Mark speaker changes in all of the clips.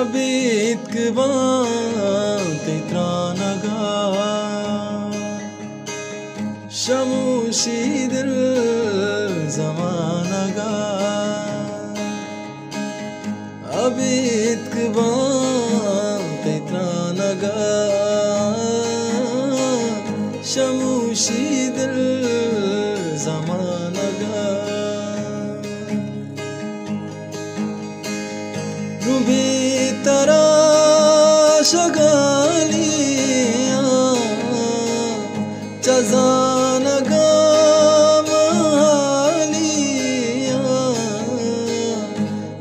Speaker 1: Abit kıvantı tranaga Şamuşidir zamanaga Abit kıvantı tranaga Şamuşidir zamanaga Rubi tara şagaliya Cazanaga mahaliya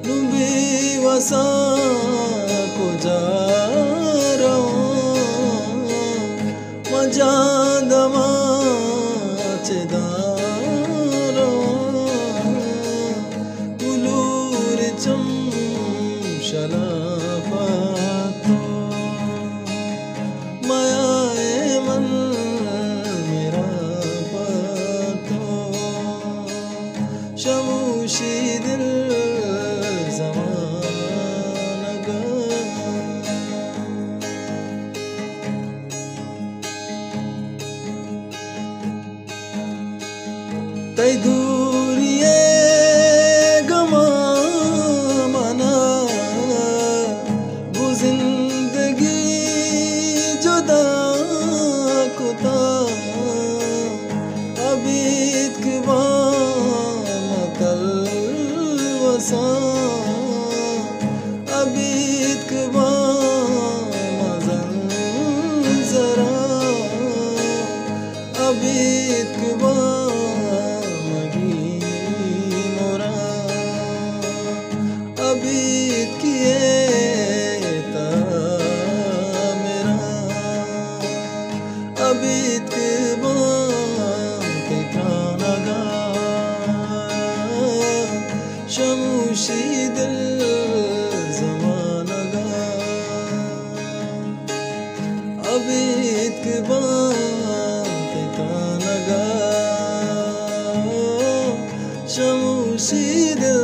Speaker 1: Rubi wasa ko jara Majandama chedara Ulur cham शराफतो मायाए मन मेरा पतो शमूशी दिल ज़मानगा तै दूरिये जिंदगी जुदा कुता अबीत किवा मतल वसा अबीत किवा मजन जरा अबीत किवा मगी मोरा अबीत किए Abit kıvantı tranaga Şamuşidir zamanaga Abit kıvantı tranaga Şamuşidir